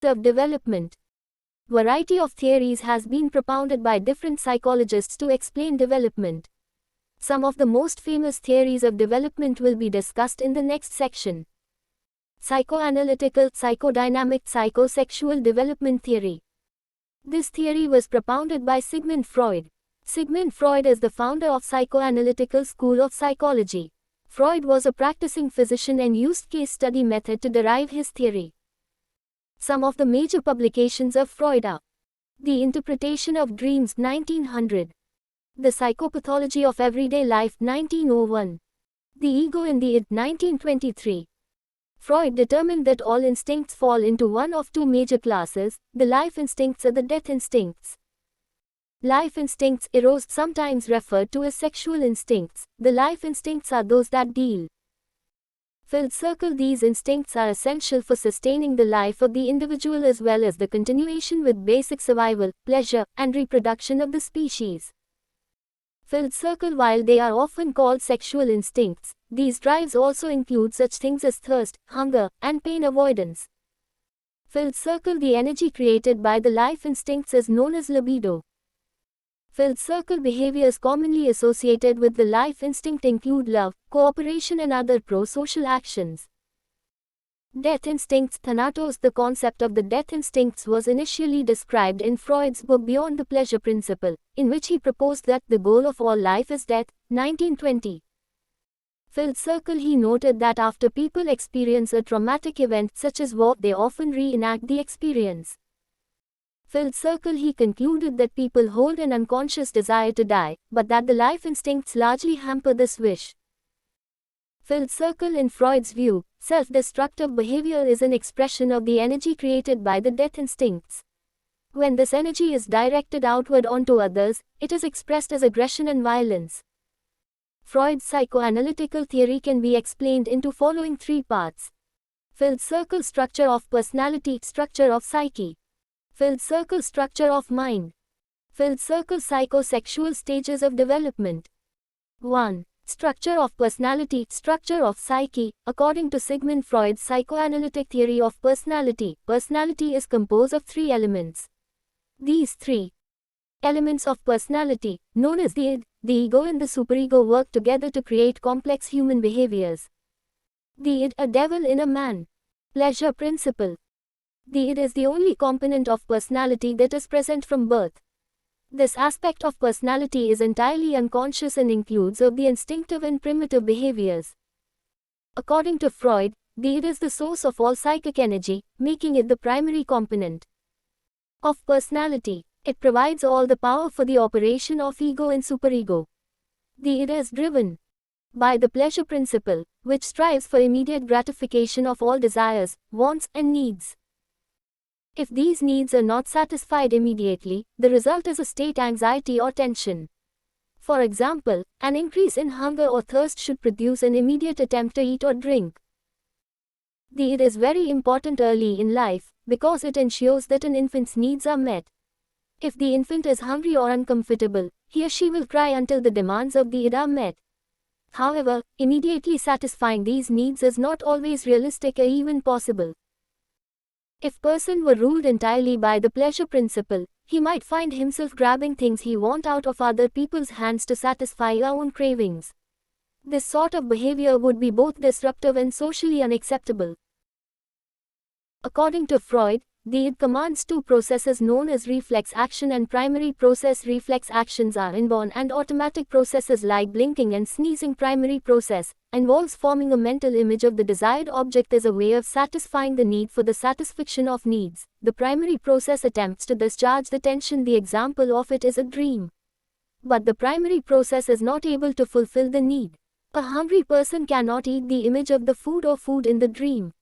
aspect of development. Variety of theories has been propounded by different psychologists to explain development. Some of the most famous theories of development will be discussed in the next section. Psychoanalytical, psychodynamic, psychosexual development theory. This theory was propounded by Sigmund Freud. Sigmund Freud is the founder of psychoanalytical school of psychology. Freud was a practicing physician and used case study method to derive his theory. Some of the major publications of Freud are The Interpretation of Dreams 1900, The Psychopathology of Everyday Life 1901, The Ego in the Id 1923. Freud determined that all instincts fall into one of two major classes, the life instincts and the death instincts. Life instincts, eros, sometimes referred to as sexual instincts. The life instincts are those that deal. Filled circle. These instincts are essential for sustaining the life of the individual as well as the continuation with basic survival, pleasure, and reproduction of the species. Filled circle. While they are often called sexual instincts, these drives also include such things as thirst, hunger, and pain avoidance. Filled circle. The energy created by the life instincts is known as libido. Filled circle behaviors commonly associated with the life instinct include love, cooperation, and other pro-social actions. Death instincts. Thanatos. The concept of the death instincts was initially described in Freud's book Beyond the Pleasure Principle, in which he proposed that the goal of all life is death, 1920. Filled circle. He noted that after people experience a traumatic event such as war, they often reenact the experience. Filled circle. He concluded that people hold an unconscious desire to die, but that the life instincts largely hamper this wish. Filled circle. In Freud's view, self-destructive behavior is an expression of the energy created by the death instincts. When this energy is directed outward onto others, it is expressed as aggression and violence. Freud's psychoanalytical theory can be explained into following three parts. Filled circle. Structure of personality, structure of psyche. Filled circle. Structure of mind. Filled circle. Psychosexual stages of development. 1. Structure of personality, structure of psyche. According to Sigmund Freud's psychoanalytic theory of personality, personality is composed of three elements. These three elements of personality, known as the id, the ego and the superego, work together to create complex human behaviors. The id, a devil in a man. Pleasure principle. The id is the only component of personality that is present from birth. This aspect of personality is entirely unconscious and includes of the instinctive and primitive behaviors. According to Freud, the id is the source of all psychic energy, making it the primary component of personality. It provides all the power for the operation of ego and superego. The id is driven by the pleasure principle, which strives for immediate gratification of all desires, wants, and needs. If these needs are not satisfied immediately, the result is a state anxiety or tension. For example, an increase in hunger or thirst should produce an immediate attempt to eat or drink. The id is very important early in life, because it ensures that an infant's needs are met. If the infant is hungry or uncomfortable, he or she will cry until the demands of the id are met. However, immediately satisfying these needs is not always realistic or even possible. If person were ruled entirely by the pleasure principle, he might find himself grabbing things he wants out of other people's hands to satisfy our own cravings. This sort of behavior would be both disruptive and socially unacceptable. According to Freud, the id commands two processes known as reflex action and primary process. Reflex actions are inborn and automatic processes like blinking and sneezing. Primary process involves forming a mental image of the desired object as a way of satisfying the need for the satisfaction of needs. The primary process attempts to discharge the tension. The example of it is a dream. But the primary process is not able to fulfill the need. A hungry person cannot eat the image of the food or food in the dream.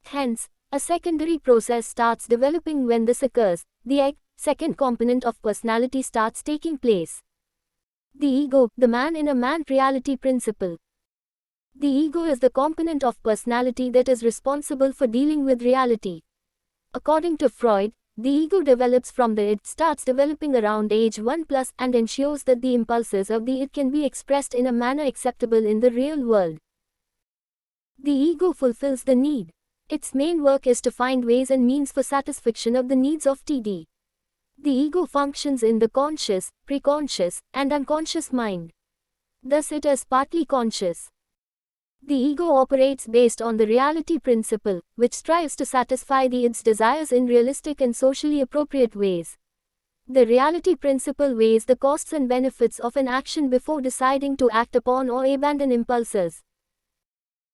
Hence, a secondary process starts developing when this occurs. The egg, second component of personality, starts taking place. The ego, the man in a man reality principle. The ego is the component of personality that is responsible for dealing with reality. According to Freud, the ego develops from the id, starts developing around age 1+, and ensures that the impulses of the id can be expressed in a manner acceptable in the real world. The ego fulfills the need Its main work is to find ways and means for satisfaction of the needs of TD. The ego functions in the conscious, preconscious, and unconscious mind. Thus it is partly conscious. The ego operates based on the reality principle, which strives to satisfy its desires in realistic and socially appropriate ways. The reality principle weighs the costs and benefits of an action before deciding to act upon or abandon impulses.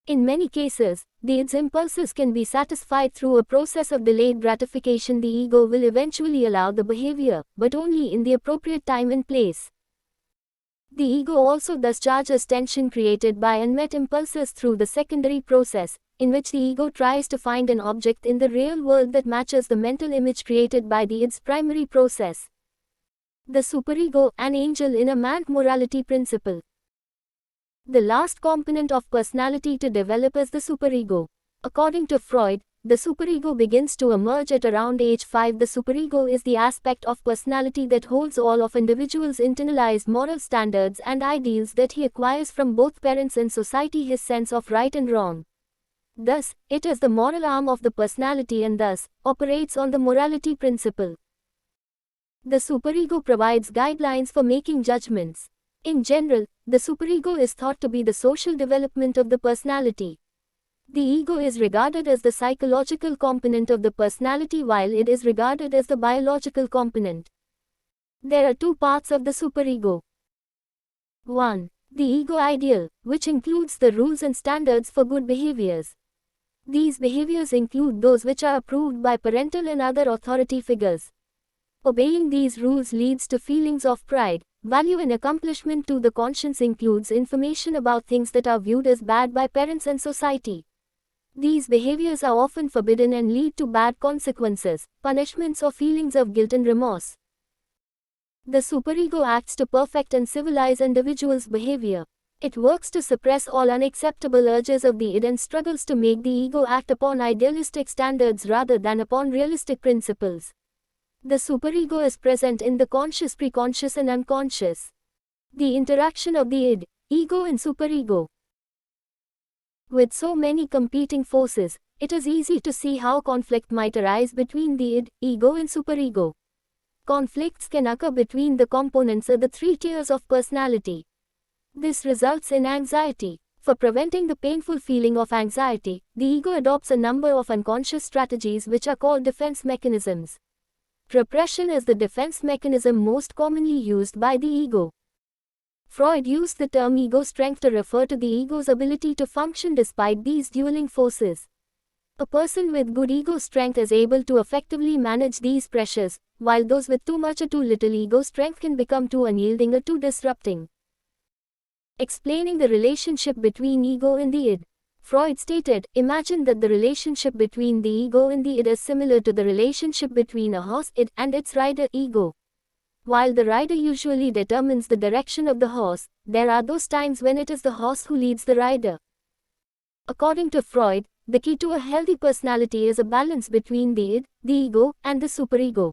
In many cases, its impulses can be satisfied through a process of delayed gratification. The ego will eventually allow the behavior, but only in the appropriate time and place. The ego also thus charges tension created by unmet impulses through the secondary process, in which the ego tries to find an object in the real world that matches the mental image created by its primary process. The superego, an angel in a man morality principle. The last component of personality to develop is the superego. According to Freud, the superego begins to emerge at around age 5. The superego is the aspect of personality that holds all of individual's internalized moral standards and ideals that he acquires from both parents and society, his sense of right and wrong. Thus, it is the moral arm of the personality and thus operates on the morality principle. The superego provides guidelines for making judgments. In general, the superego is thought to be the social development of the personality. The ego is regarded as the psychological component of the personality while it is regarded as the biological component. There are two parts of the superego. 1. The ego ideal, which includes the rules and standards for good behaviors. These behaviors include those which are approved by parental and other authority figures. Obeying these rules leads to feelings of pride, value and accomplishment. To the conscience includes information about things that are viewed as bad by parents and society. These behaviors are often forbidden and lead to bad consequences, punishments or feelings of guilt and remorse. The superego acts to perfect and civilize individuals' behavior. It works to suppress all unacceptable urges of the id and struggles to make the ego act upon idealistic standards rather than upon realistic principles. The superego is present in the conscious, preconscious and unconscious. The interaction of the id, ego and superego. With so many competing forces, it is easy to see how conflict might arise between the id, ego and superego. Conflicts can occur between the components of the three tiers of personality. This results in anxiety. For preventing the painful feeling of anxiety, the ego adopts a number of unconscious strategies which are called defense mechanisms. Repression is the defense mechanism most commonly used by the ego. Freud used the term ego strength to refer to the ego's ability to function despite these dueling forces. A person with good ego strength is able to effectively manage these pressures, while those with too much or too little ego strength can become too unyielding or too disrupting. Explaining the relationship between ego and the id, Freud stated, imagine that the relationship between the ego and the id is similar to the relationship between a horse id and its rider ego. While the rider usually determines the direction of the horse, there are those times when it is the horse who leads the rider. According to Freud, the key to a healthy personality is a balance between the id, the ego, and the superego.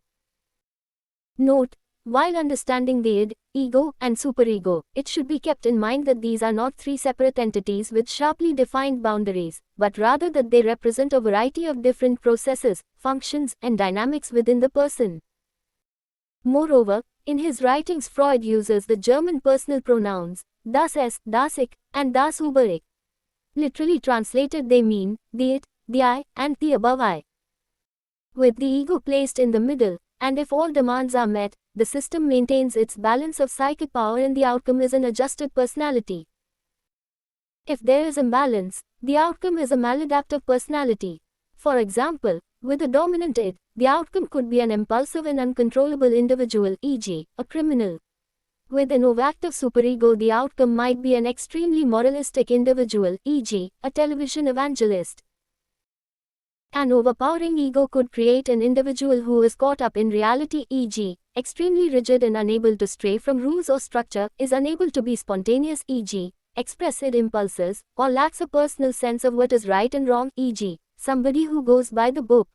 Note: while understanding the id, ego, and superego, it should be kept in mind that these are not three separate entities with sharply defined boundaries, but rather that they represent a variety of different processes, functions, and dynamics within the person. Moreover, in his writings Freud uses the German personal pronouns, das Es, das Ich, and das über Ich. Literally translated they mean, the it, the I, and the above I. With the ego placed in the middle, and if all demands are met, the system maintains its balance of psychic power and the outcome is an adjusted personality. If there is imbalance, the outcome is a maladaptive personality. For example, with a dominant id, the outcome could be an impulsive and uncontrollable individual, e.g., a criminal. With an overactive superego, the outcome might be an extremely moralistic individual, e.g., a television evangelist. An overpowering ego could create an individual who is caught up in reality, e.g., extremely rigid and unable to stray from rules or structure, is unable to be spontaneous, e.g., express id impulses, or lacks a personal sense of what is right and wrong, e.g., somebody who goes by the book.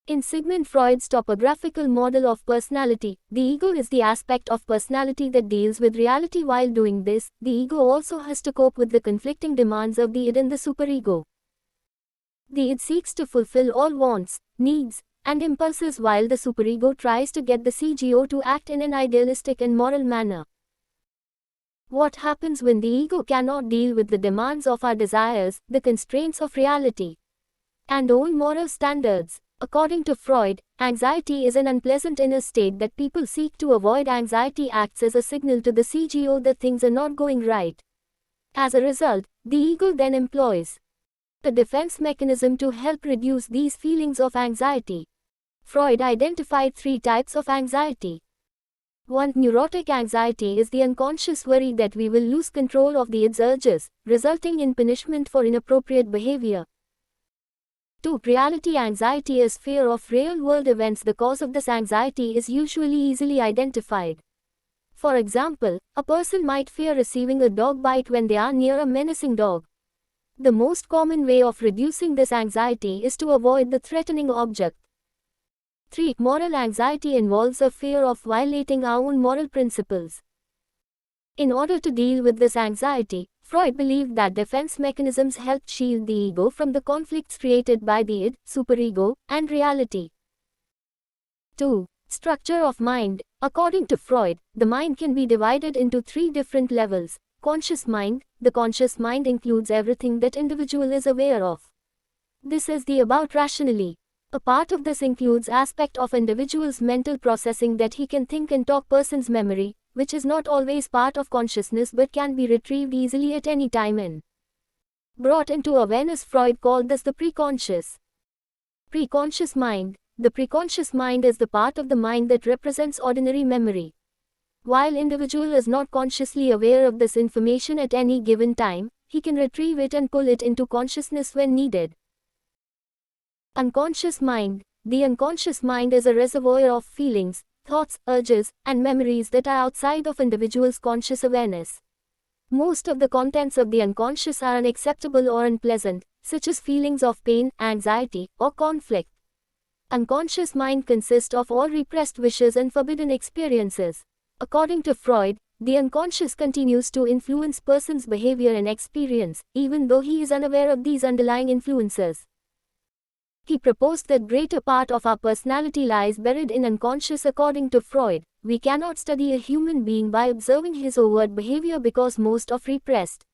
In Sigmund Freud's topographical model of personality, the ego is the aspect of personality that deals with reality. While doing this, the ego also has to cope with the conflicting demands of the id and the superego. The id seeks to fulfill all wants, needs, and impulses while the superego tries to get the CGO to act in an idealistic and moral manner. What happens when the ego cannot deal with the demands of our desires, the constraints of reality, and own moral standards? According to Freud, anxiety is an unpleasant inner state that people seek to avoid. Anxiety acts as a signal to the CGO that things are not going right. As a result, the ego then employs a defense mechanism to help reduce these feelings of anxiety. Freud identified 3 types of anxiety. 1. Neurotic anxiety is the unconscious worry that we will lose control of the id's urges, resulting in punishment for inappropriate behavior. 2. Reality anxiety is fear of real-world events. The cause of this anxiety is usually easily identified. For example, a person might fear receiving a dog bite when they are near a menacing dog. The most common way of reducing this anxiety is to avoid the threatening object. 3. Moral anxiety involves a fear of violating our own moral principles. In order to deal with this anxiety, Freud believed that defense mechanisms helped shield the ego from the conflicts created by the id, superego, and reality. 2. Structure of mind. According to Freud, the mind can be divided into 3 different levels. Conscious mind. The conscious mind includes everything that individual is aware of. This is the about rationally. A part of this includes aspect of individual's mental processing that he can think and talk. Person's memory, which is not always part of consciousness but can be retrieved easily at any time and brought into awareness. Freud called this the preconscious. Preconscious mind. The preconscious mind is the part of the mind that represents ordinary memory. While individual is not consciously aware of this information at any given time, he can retrieve it and pull it into consciousness when needed. Unconscious mind. The unconscious mind is a reservoir of feelings, thoughts, urges, and memories that are outside of individual's conscious awareness. Most of the contents of the unconscious are unacceptable or unpleasant, such as feelings of pain, anxiety, or conflict. Unconscious mind consists of all repressed wishes and forbidden experiences. According to Freud, the unconscious continues to influence person's behavior and experience, even though he is unaware of these underlying influences. He proposed that greater part of our personality lies buried in unconscious. According to Freud, we cannot study a human being by observing his overt behavior because most of repressed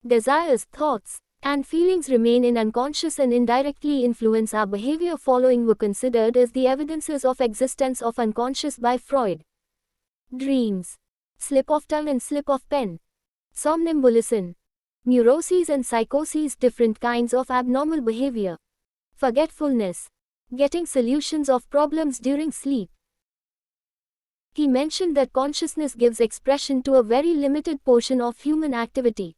desires, thoughts, and feelings remain in unconscious and indirectly influence our behavior. Following were considered as the evidences of existence of unconscious by Freud. Dreams, slip of tongue and slip of pen, somnambulism, neuroses and psychoses. Different kinds of abnormal behavior. Forgetfulness, getting solutions of problems during sleep. He mentioned that consciousness gives expression to a very limited portion of human activity.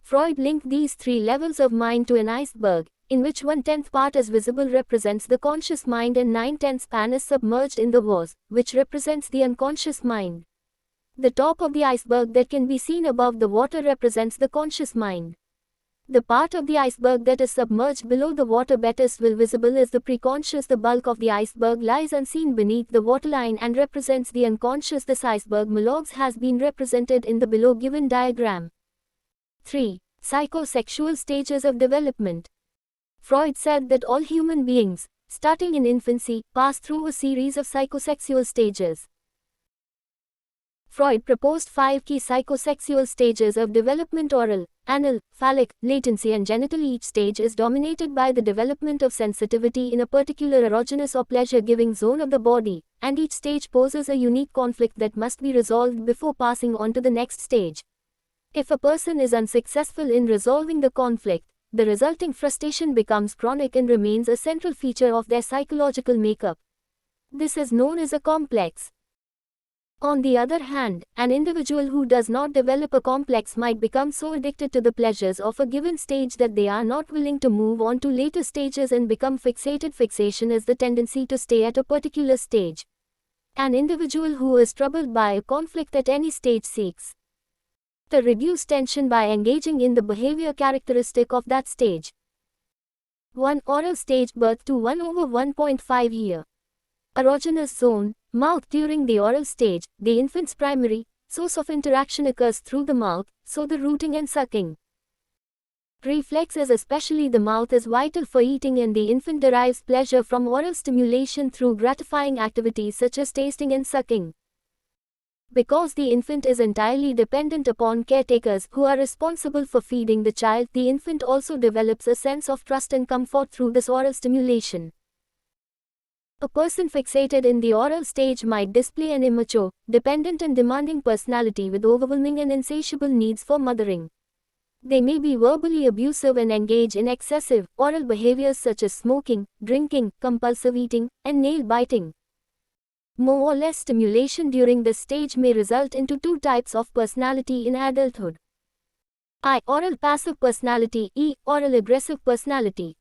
Freud linked these 3 levels of mind to an iceberg, in which 1/10 part is visible represents the conscious mind and 9/10 span is submerged in the vase, which represents the unconscious mind. The top of the iceberg that can be seen above the water represents the conscious mind. The part of the iceberg that is submerged below the water best visible is the preconscious. The bulk of the iceberg lies unseen beneath the waterline and represents the unconscious. This iceberg monologues has been represented in the below given diagram. 3. Psychosexual stages of development. Freud said that all human beings, starting in infancy, pass through a series of psychosexual stages. Freud proposed 5 key psychosexual stages of development: oral, anal, phallic, latency and genital. Each stage is dominated by the development of sensitivity in a particular erogenous or pleasure-giving zone of the body, and each stage poses a unique conflict that must be resolved before passing on to the next stage. If a person is unsuccessful in resolving the conflict, the resulting frustration becomes chronic and remains a central feature of their psychological makeup. This is known as a complex. On the other hand, an individual who does not develop a complex might become so addicted to the pleasures of a given stage that they are not willing to move on to later stages and become fixated. Fixation is the tendency to stay at a particular stage. An individual who is troubled by a conflict at any stage seeks to reduce tension by engaging in the behavior characteristic of that stage. 1. Oral stage, birth to 1/1.5 year. Erogenous zone, mouth. During the oral stage, the infant's primary source of interaction occurs through the mouth, so the rooting and sucking. Reflexes, especially the mouth, is vital for eating, and the infant derives pleasure from oral stimulation through gratifying activities such as tasting and sucking. Because the infant is entirely dependent upon caretakers who are responsible for feeding the child, the infant also develops a sense of trust and comfort through this oral stimulation. A person fixated in the oral stage might display an immature, dependent and demanding personality with overwhelming and insatiable needs for mothering. They may be verbally abusive and engage in excessive, oral behaviors such as smoking, drinking, compulsive eating, and nail biting. More or less stimulation during this stage may result into two types of personality in adulthood. I. Oral passive personality. E. Oral aggressive personality.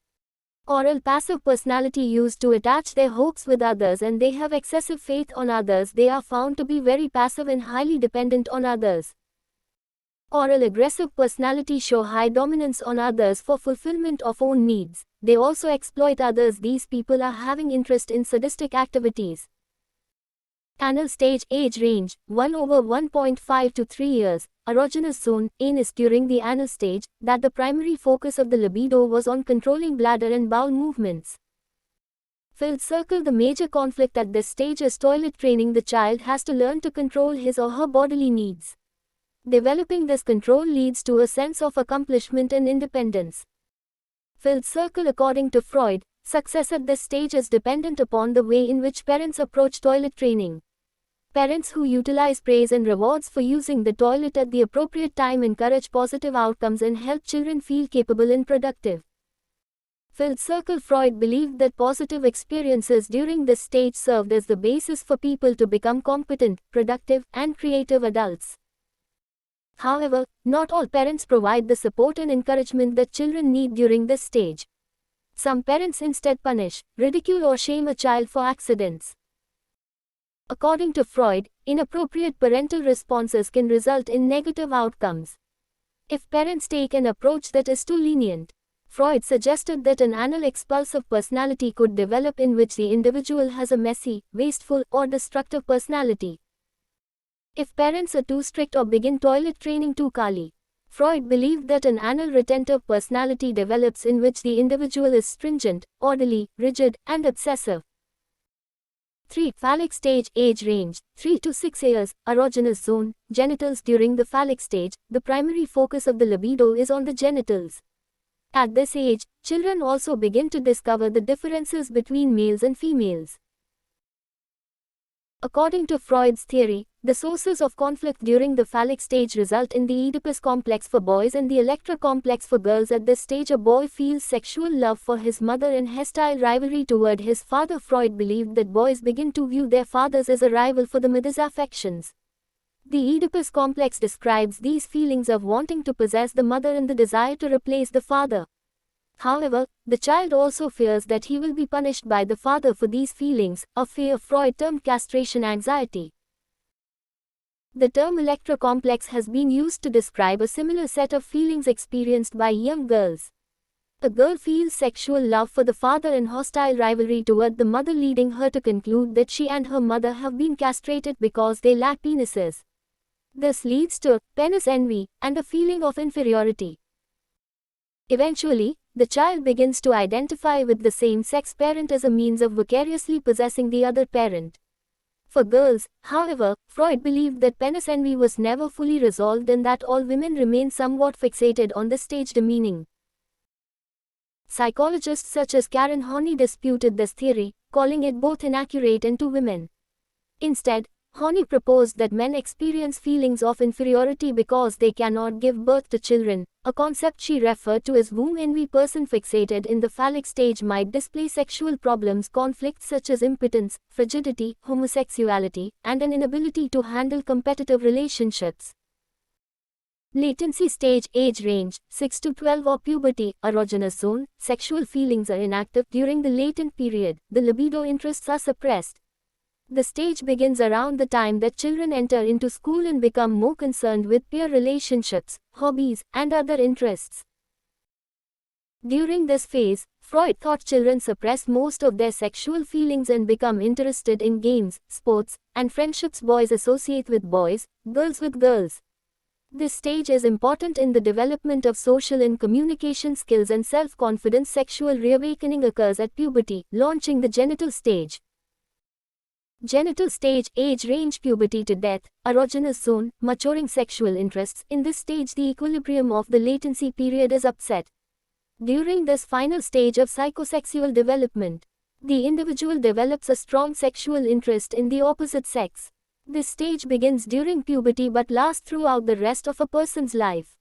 Oral passive personality used to attach their hopes with others, and they have excessive faith on others. They are found to be very passive and highly dependent on others. Oral aggressive personality show high dominance on others for fulfillment of own needs. They also exploit others. These people are having interest in sadistic activities. Anal stage. Age range 1/1.5 to 3 years. Erogenous zone. Anus. During the anal stage, that the primary focus of the libido was on controlling bladder and bowel movements. Filled circle. The major conflict at this stage is toilet training. The child has to learn to control his or her bodily needs. Developing this control leads to a sense of accomplishment and independence. Filled circle. According to Freud, success at this stage is dependent upon the way in which parents approach toilet training. Parents who utilize praise and rewards for using the toilet at the appropriate time encourage positive outcomes and help children feel capable and productive. Filled circle. Freud believed that positive experiences during this stage served as the basis for people to become competent, productive, and creative adults. However, not all parents provide the support and encouragement that children need during this stage. Some parents instead punish, ridicule, or shame a child for accidents. According to Freud, inappropriate parental responses can result in negative outcomes. If parents take an approach that is too lenient, Freud suggested that an anal expulsive personality could develop, in which the individual has a messy, wasteful, or destructive personality. If parents are too strict or begin toilet training too early, Freud believed that an anal retentive personality develops, in which the individual is stringent, orderly, rigid, and obsessive. 3. Phallic stage. Age range 3 to 6 years. Erogenous zone. Genitals. During the phallic stage, the primary focus of the libido is on the genitals. At this age, children also begin to discover the differences between males and females. According to Freud's theory, the sources of conflict during the phallic stage result in the Oedipus complex for boys and the Electra complex for girls. At this stage, a boy feels sexual love for his mother and hostile rivalry toward his father. Freud believed that boys begin to view their fathers as a rival for the mother's affections. The Oedipus complex describes these feelings of wanting to possess the mother and the desire to replace the father. However, the child also fears that he will be punished by the father for these feelings, a fear Freud termed castration anxiety. The term Electra complex has been used to describe a similar set of feelings experienced by young girls. A girl feels sexual love for the father and hostile rivalry toward the mother, leading her to conclude that she and her mother have been castrated because they lack penises. This leads to penis envy and a feeling of inferiority. Eventually, the child begins to identify with the same-sex parent as a means of vicariously possessing the other parent. For girls, however, Freud believed that penis envy was never fully resolved and that all women remain somewhat fixated on the stage demeaning. Psychologists such as Karen Horney disputed this theory, calling it both inaccurate and to women. Instead, Horney proposed that men experience feelings of inferiority because they cannot give birth to children, a concept she referred to as womb envy. Person fixated in the phallic stage might display sexual problems, conflicts such as impotence, frigidity, homosexuality, and an inability to handle competitive relationships. Latency stage. Age range 6 to 12 or puberty. Erogenous zone. Sexual feelings are inactive during the latent period. The libido interests are suppressed. The stage begins around the time that children enter into school and become more concerned with peer relationships, hobbies, and other interests. During this phase, Freud thought children suppress most of their sexual feelings and become interested in games, sports, and friendships. Boys associate with boys, girls with girls. This stage is important in the development of social and communication skills and self-confidence. Sexual reawakening occurs at puberty, launching the genital stage. Genital stage, age range puberty to death, erogenous zone, maturing sexual interests. In this stage the equilibrium of the latency period is upset. During this final stage of psychosexual development, the individual develops a strong sexual interest in the opposite sex. This stage begins during puberty but lasts throughout the rest of a person's life.